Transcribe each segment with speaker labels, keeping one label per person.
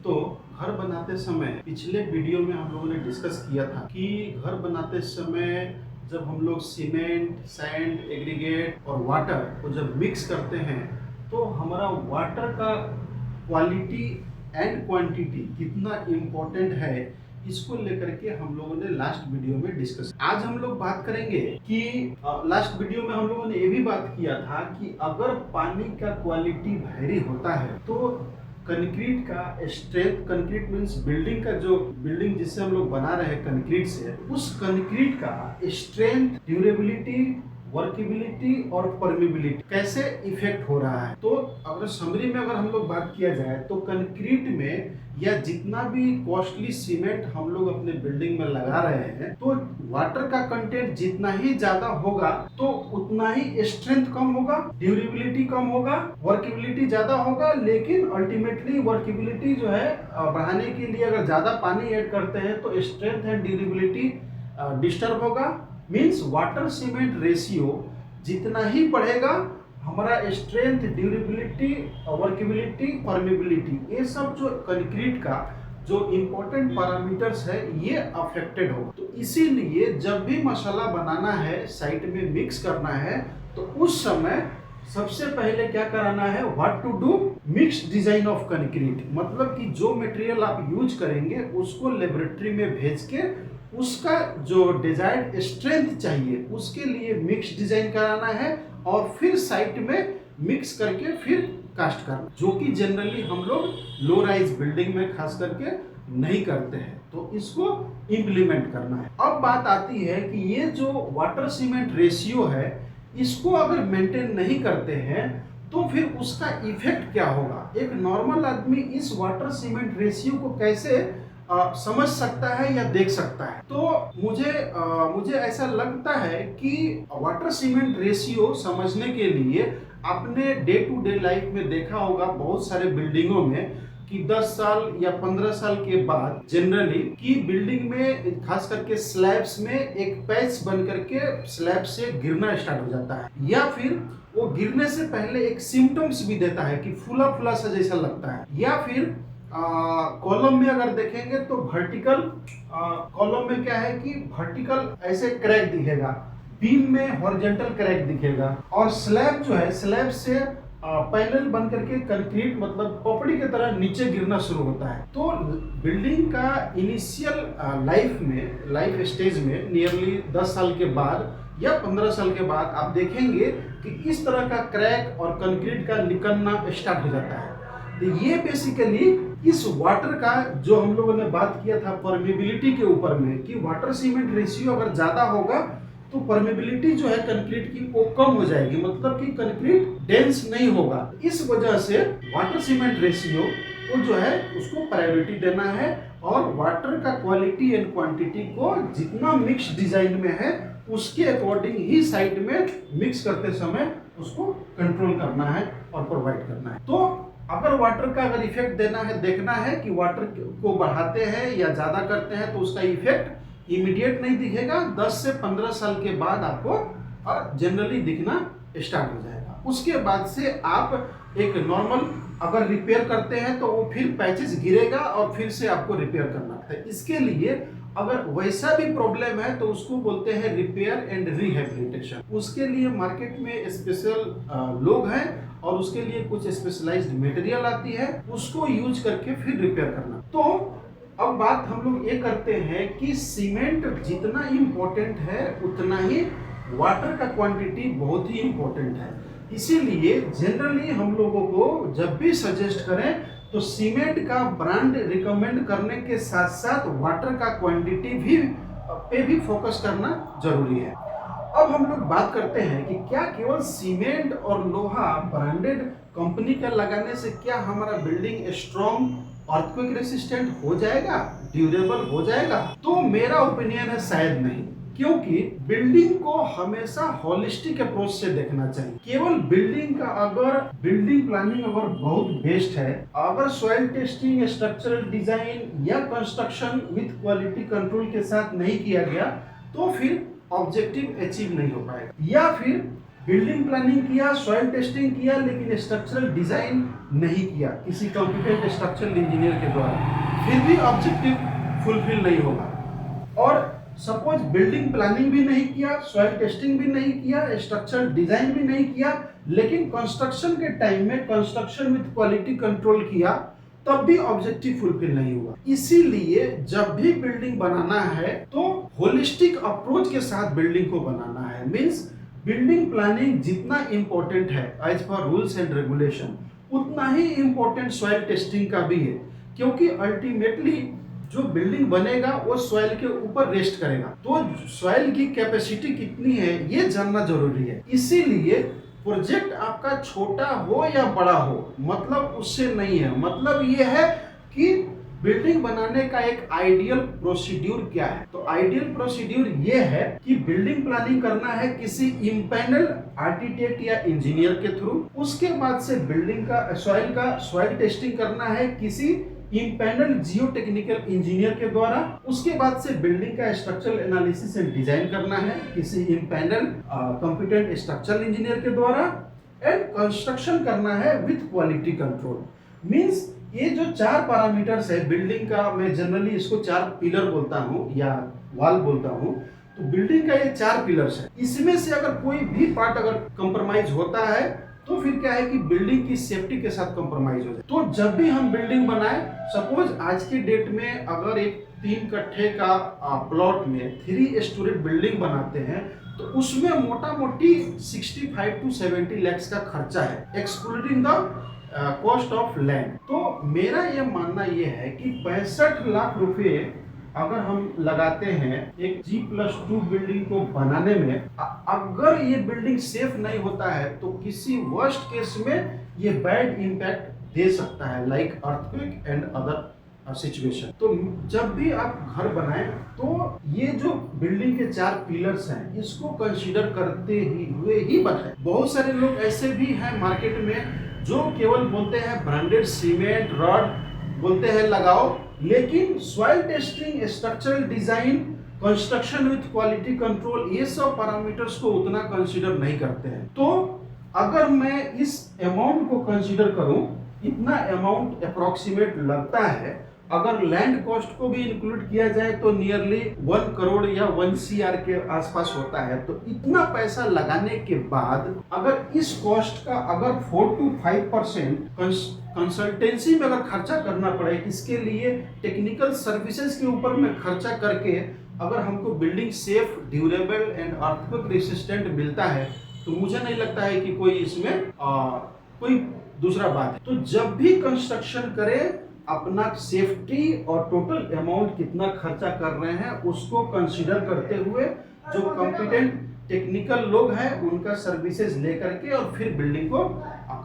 Speaker 1: तो घर बनाते समय पिछले वीडियो में हम लोगों ने डिस्कस किया था कि घर बनाते समय जब हम लोग सीमेंट, सैंड, एग्रीगेट और वाटर को जब मिक्स करते हैं तो हमारा वाटर का क्वालिटी एंड क्वांटिटी कितना इम्पोर्टेंट है, इसको लेकर के हम लोगों ने लास्ट वीडियो में डिस्कस। आज हम लोग बात करेंगे कि लास्ट वीडियो में हम लोगों ने ये भी बात किया था कि अगर पानी का क्वालिटी वेरी होता है तो कंक्रीट का स्ट्रेंथ, कंक्रीट मींस बिल्डिंग का जो बिल्डिंग जिससे हम लोग बना रहे हैं कंक्रीट से, उस कंक्रीट का स्ट्रेंथ, ड्यूरेबिलिटी, वर्केबिलिटी और परमेबिलिटी कैसे इफेक्ट हो रहा है। तो अगर समरी में अगर हम लोग बात किया जाए तो कंक्रीट में या जितना भी कॉस्टली सीमेंट हम लोग अपने बिल्डिंग में लगा रहे हैं तो वाटर का कंटेंट जितना ही ज्यादा होगा तो उतना ही स्ट्रेंथ कम होगा, ड्यूरेबिलिटी कम होगा, वर्केबिलिटी ज्यादा होगा। लेकिन अल्टीमेटली वर्केबिलिटी जो है बढ़ाने के लिए अगर ज्यादा पानी ऐड करते हैं तो स्ट्रेंथ एंड ड्यूरेबिलिटी डिस्टर्ब होगा। मीन्स वाटर सीमेंट रेशियो जितना ही बढ़ेगा हमारा स्ट्रेंथ, ड्यूरेबिलिटी, वर्केबिलिटी, परमेबिलिटी, ये सब जो कंक्रीट का जो इम्पोर्टेंट पैरामीटर्स है ये अफेक्टेड होगा। तो इसीलिए जब भी मसाला बनाना है, साइट में मिक्स करना है, तो उस समय सबसे पहले क्या कराना है, what to do, mix design of concrete. मतलब कि जो मटेरियल आप यूज करेंगे उसको लेबोरेटरी में भेज के उसका जो डिजायर्ड स्ट्रेंथ चाहिए उसके लिए मिक्स डिजाइन कराना है और फिर साइट में मिक्स करके फिर कास्ट करना, जो कि जनरली हम लोग लो राइज बिल्डिंग में खास करके नहीं करते हैं। तो इसको इम्प्लीमेंट करना है। अब बात आती है कि ये जो वाटर सीमेंट रेशियो है इसको अगर मेंटेन नहीं करते हैं तो फिर उसका इफेक्ट क्या होगा। एक नॉर्मल आदमी इस वाटर सीमेंट रेशियो को कैसे समझ सकता है या देख सकता है। तो मुझे ऐसा लगता है कि वाटर सीमेंट रेशियो समझने के लिए आपने डे टू डे लाइफ में देखा होगा बहुत सारे बिल्डिंगों में कि 10 साल या 15 साल के बाद जनरली की बिल्डिंग में खास करके स्लैब्स में एक पैच बन करके स्लैब से गिरना स्टार्ट हो जाता है, या फिर वो गिरने से पहले एक सिम्टम्स भी देता है कि फूला फूला सा जैसा लगता है। या फिर कॉलम में अगर देखेंगे तो वर्टिकल कॉलम में क्या है कि वर्टिकल ऐसे क्रैक दिखेगा, बीम में हॉरिजॉन्टल क्रैक दिखेगा, और स्लैब जो है स्लैब से पैनल बन करके कंक्रीट मतलब पपड़ी की तरह नीचे गिरना शुरू होता है। तो बिल्डिंग का इनिशियल लाइफ स्टेज में नियरली 10 साल के बाद या 15 साल के बाद आप देखेंगे कि इस तरह का क्रैक और कंक्रीट का निकलना स्टार्ट हो जाता है। तो ये बेसिकली इस वाटर का जो हम लोगों ने बात किया था परमेबिलिटी के ऊपर में कि वाटर सीमेंट रेशियो अगर ज्यादा होगा तो परमेबिलिटी जो है कंक्रीट की वो कम हो जाएगी, मतलब कि कंक्रीट डेंस नहीं होगा। इस वजह से वाटर सीमेंट रेशियो को जो है उसको प्रायोरिटी देना है और वाटर का क्वालिटी एंड क्वांटिटी को जितना मिक्स डिजाइन में है उसके अकॉर्डिंग ही साइट में मिक्स करते समय उसको कंट्रोल करना है और प्रोवाइड करना है। तो अगर वाटर का अगर इफेक्ट देना है, देखना है कि वाटर को बढ़ाते हैं या ज्यादा करते हैं तो उसका इफेक्ट इमीडिएट नहीं दिखेगा, 10 से 15 साल के बाद आपको जनरली दिखना स्टार्ट हो जाएगा। उसके बाद से आप एक नॉर्मल अगर रिपेयर करते हैं तो वो फिर पैचेस गिरेगा और फिर से आपको रिपेयर करना है। इसके लिए अगर वैसा भी प्रॉब्लम है तो उसको बोलते हैं रिपेयर एंड रिहेबिलिटेशन। उसके लिए मार्केट में स्पेशल लोग हैं और उसके लिए कुछ स्पेशलाइज्ड मटेरियल आती है, उसको यूज करके फिर रिपेयर करना। तो अब बात हम लोग ये करते हैं कि सीमेंट जितना इम्पोर्टेंट है उतना ही वाटर का क्वांटिटी बहुत ही इम्पोर्टेंट है। इसीलिए जनरली हम लोगों को जब भी सजेस्ट करें तो सीमेंट का ब्रांड रिकमेंड करने के साथ साथ वाटर का क्वांटिटी भी पे भी फोकस करना जरूरी है। अब हम लोग बात करते हैं कि क्या केवल सीमेंट और लोहा ब्रांडेड कंपनी का लगाने से क्या हमारा बिल्डिंग स्ट्रॉन्ग, अर्थक्वेक रेसिस्टेंट हो जाएगा, ड्यूरेबल हो जाएगा? तो मेरा ओपिनियन है शायद नहीं, क्योंकि बिल्डिंग को हमेशा होलिस्टिक अप्रोच से देखना चाहिए। केवल बिल्डिंग का अगर बिल्डिंग प्लानिंग अगर बहुत बेस्ट है, अगर सॉइल टेस्टिंग, स्ट्रक्चरल डिजाइन या कंस्ट्रक्शन विथ क्वालिटी कंट्रोल के साथ नहीं किया गया तो फिर ऑब्जेक्टिव अचीव नहीं हो पाएगा। या फिर बिल्डिंग प्लानिंग किया, सॉइल टेस्टिंग किया, लेकिन स्ट्रक्चरल डिजाइन नहीं किया किसी कॉम्पिटेंट स्ट्रक्चरल इंजीनियर के द्वारा, फिर भी ऑब्जेक्टिव फुलफिल नहीं होगा। और सपोज बिल्डिंग प्लानिंग भी नहीं किया, सॉइल टेस्टिंग भी नहीं किया, स्ट्रक्चरल डिजाइन भी नहीं किया, लेकिन कंस्ट्रक्शन के टाइम में कंस्ट्रक्शन विद क्वालिटी कंट्रोल किया, तब भी ऑब्जेक्टिव फुलफिल नहीं हुआ। इसीलिए जब भी बिल्डिंग बनाना है तो होलिस्टिक अप्रोच के साथ बिल्डिंग को बनाना है। मींस बिल्डिंग प्लानिंग जितना इंपॉर्टेंट है as per rules and regulation, उतना ही इंपॉर्टेंट सॉइल टेस्टिंग का भी है, क्योंकि अल्टीमेटली जो बिल्डिंग बनेगा वो सॉइल के ऊपर रेस्ट करेगा, तो सॉइल की कैपेसिटी कितनी है ये जानना जरूरी है। इसीलिए प्रोजेक्ट आपका छोटा हो या बड़ा हो, मतलब उससे नहीं है, मतलब ये है कि बिल्डिंग बनाने का एक आइडियल प्रोसीड्यूर क्या है। तो आइडियल प्रोसीड्यूर ये है कि बिल्डिंग प्लानिंग करना है किसी इम्पैनल आर्किटेक्ट या इंजीनियर के थ्रू, उसके बाद से बिल्डिंग का सॉइल टेस्टिंग करना है किसी इम्पैनल जियो टेक्निकल इंजीनियर के द्वारा, उसके बाद से बिल्डिंग का स्ट्रक्चरल एनालिसिस एंड डिजाइन करना है किसी इम्पैनल कॉम्पिटेंट स्ट्रक्चरल इंजीनियर के द्वारा, एंड कंस्ट्रक्शन करना है विथ क्वालिटी कंट्रोल। मींस ये जो 4 पैरामीटर्स है बिल्डिंग का, मैं जनरली इसको 4 पिलर बोलता हूँ या वॉल बोलता हूँ, तो बिल्डिंग का ये 4 पिलर्स है। इसमें से अगर कोई भी पार्ट अगर कंप्रोमाइज होता है तो फिर क्या है कि बिल्डिंग की सेफ्टी के साथ कंप्रोमाइज हो जाए। तो जब भी हम बिल्डिंग बनाए, सपोज आज की डेट में अगर एक 3 कट्ठे का प्लॉट में 3 स्टोरी बिल्डिंग बनाते हैं तो उसमें मोटा मोटी 65 to 70 लाख का खर्चा है, excluding the cost of land. तो मेरा ये मानना ये है कि 65 लाख रुपए अगर हम लगाते हैं एक G+2 बिल्डिंग को बनाने में, अगर ये बिल्डिंग सेफ नहीं होता है तो किसी वर्स्ट केस में ये बैड इंपैक्ट दे सकता है, like earthquake and other situation. तो जब भी आप घर बनाएं तो ये जो बिल्डिंग के 4 पिलर्स हैं इसको कंसीडर करते हुए ही बनाएं। बहुत सारे लोग ऐसे भी हैं मार्केट में जो केवल बोलते हैं ब्रांडेड सीमेंट रॉड बोलते हैं लगाओ, लेकिन soil testing, structural design, construction with quality control, ये सब पैरामीटर्स को उतना कंसीडर नहीं करते हैं। तो अगर मैं इस अमाउंट को कंसीडर करूं, इतना अमाउंट अप्रोक्सीमेट लगता है, अगर लैंड कॉस्ट को भी इंक्लूड किया जाए तो नियरली 1 करोड़ या 1 CR के आसपास होता है। तो इतना पैसा लगाने के बाद अगर इस कॉस्ट का अगर 4 to 5% कंसल्टेंसी में अगर खर्चा करना पड़े, इसके लिए टेक्निकल सर्विसेज के ऊपर में खर्चा करके अगर हमको building safe, durable and earthquake resistant मिलता है, तो मुझे नहीं लगता है कि कोई इसमें कोई दूसरा बात है। तो जब भी कंस्ट्रक्शन करें, अपना सेफ्टी और टोटल अमाउंट कितना खर्चा कर रहे हैं उसको कंसीडर करते हुए जो कॉम्पिटेंट टेक्निकल लोग हैं उनका सर्विसेज लेकर के और फिर बिल्डिंग को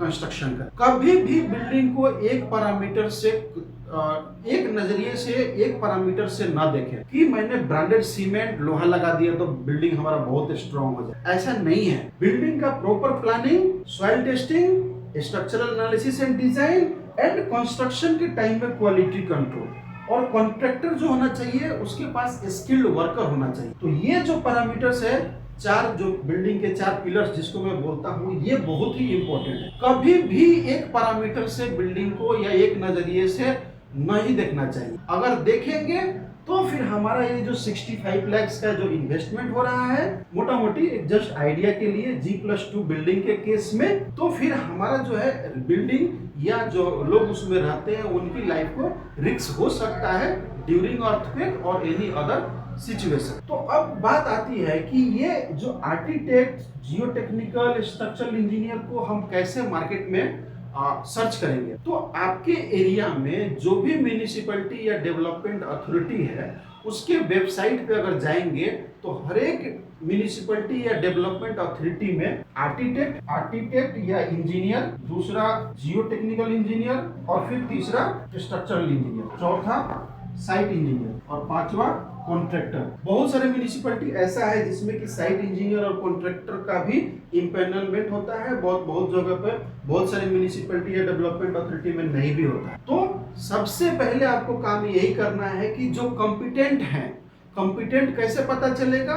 Speaker 1: कंस्ट्रक्शन कर। कभी भी बिल्डिंग को एक पैरामीटर से, एक नजरिए से, एक पैरामीटर से ना देखें कि मैंने ब्रांडेड सीमेंट लोहा लगा दिया तो बिल्डिंग हमारा बहुत स्ट्रांग हो जाए, ऐसा नहीं है। बिल्डिंग का proper planning, soil testing, structural analysis and design and construction के टाइम में क्वालिटी कंट्रोल, और कॉन्ट्रैक्टर जो होना चाहिए उसके पास स्किल्ड वर्कर होना चाहिए। तो ये जो पैरामीटर्स है, 4 जो बिल्डिंग के 4 पिलर्स जिसको मैं बोलता हूँ, ये बहुत ही इंपॉर्टेंट है। कभी भी एक पैरामीटर से बिल्डिंग को या एक नजरिए से नहीं देखना चाहिए। अगर देखेंगे तो फिर हमारा ये जो 65 लाख का जो इन्वेस्टमेंट हो रहा है, मोटा मोटी एक जस्ट आइडिया के लिए G+2 बिल्डिंग के केस में, तो फिर हमारा जो है बिल्डिंग या जो लोग उसमें रहते हैं उनकी लाइफ को रिस्क हो सकता है ड्यूरिंग अर्थक्वेक और एनी अदर सिचुएशन। तो अब बात आती है कि ये जो आर्किटेक्ट, जियो टेक्निकल, स्ट्रक्चरल इंजीनियर को हम कैसे मार्केट में सर्च करेंगे। तो आपके एरिया में जो भी म्यूनिसिपैलिटी या डेवलपमेंट अथॉरिटी है उसके वेबसाइट पे अगर जाएंगे तो हर एक म्यूनिसिपैलिटी या डेवलपमेंट अथॉरिटी में आर्किटेक्ट या इंजीनियर, दूसरा जियो टेक्निकल इंजीनियर, और फिर तीसरा स्ट्रक्चरल इंजीनियर, चौथा साइट इंजीनियर और 5वां कॉन्ट्रैक्टर। बहुत सारे म्यूनिसिपैलिटी ऐसा है जिसमें कि साइट इंजीनियर और कॉन्ट्रैक्टर का भी इम्पैनलमेंट होता है। बहुत जगह पे, बहुत सारे म्यूनिसिपैलिटी या डेवलपमेंट अथॉरिटी में नहीं भी होता है। तो सबसे पहले आपको काम यही करना है कि जो कॉम्पिटेंट हैं, कॉम्पिटेंट कैसे पता चलेगा,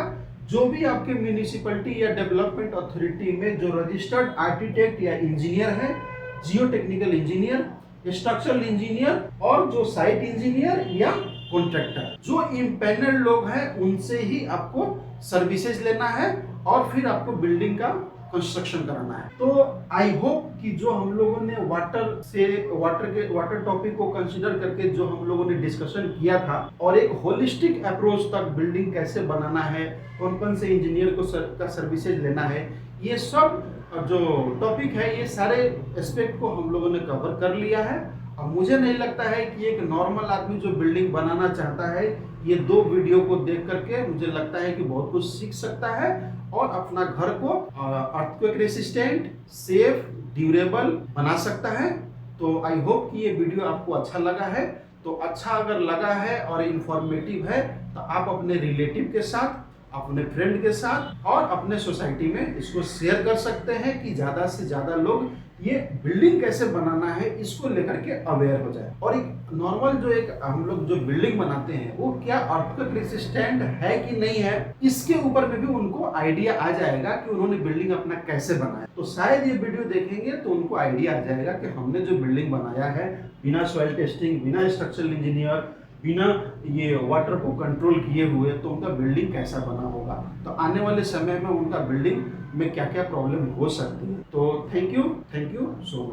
Speaker 1: जो भी आपके म्यूनिसिपैलिटी या डेवलपमेंट अथॉरिटी में जो रजिस्टर्ड आर्किटेक्ट या इंजीनियर है, जियो टेक्निकल इंजीनियर, स्ट्रक्चरल इंजीनियर और जो साइट इंजीनियर या कॉन्ट्रैक्टर, जो इम्पैनल लोग हैं उनसे ही आपको सर्विसेज लेना है और फिर आपको बिल्डिंग का कंस्ट्रक्शन कराना है। तो आई होप कि जो हम लोगों ने वाटर टॉपिक को कंसीडर करके जो हम लोगों ने डिस्कशन किया था और एक होलिस्टिक अप्रोच तक बिल्डिंग कैसे बनाना है, कौन कौन से इंजीनियर को का सर्विसेज लेना है, ये सब जो टॉपिक है ये सारे एस्पेक्ट को हम लोगों ने कवर कर लिया है। और मुझे नहीं लगता है कि एक नॉर्मल आदमी जो बिल्डिंग बनाना चाहता है ये 2 वीडियो को देख करके मुझे लगता है कि बहुत कुछ सीख सकता है और अपना घर को अर्थक्वेक रेसिस्टेंट, सेफ, ड्यूरेबल बना सकता है। तो आई होप कि ये वीडियो आपको अच्छा लगा है। तो अच्छा अगर लगा है और इंफॉर्मेटिव है तो आप अपने रिलेटिव के साथ, अपने फ्रेंड के साथ और अपने सोसाइटी में इसको शेयर कर सकते हैं कि ज़्यादा से ज़्यादा लोग ये बिल्डिंग कैसे बनाना है इसको लेकर के अवेयर हो जाए। और एक नॉर्मल जो एक हम लोग जो बिल्डिंग बनाते हैं वो क्या अर्थक्वेक रेसिस्टेंट है कि नहीं है, इसके ऊपर में भी उनको आइडिया आ जाएगा कि उन्होंने बिल्डिंग अपना कैसे बनाया। तो शायद ये वीडियो देखेंगे तो उनको आइडिया आ जाएगा कि हमने जो बिल्डिंग बनाया है बिना सॉइल टेस्टिंग, बिना स्ट्रक्चरल इंजीनियर, बिना ये वाटर को कंट्रोल किए हुए, तो उनका बिल्डिंग कैसा बना होगा। तो आने वाले समय में उनका बिल्डिंग में क्या क्या प्रॉब्लम हो सकती है। तो थैंक यू सो मच।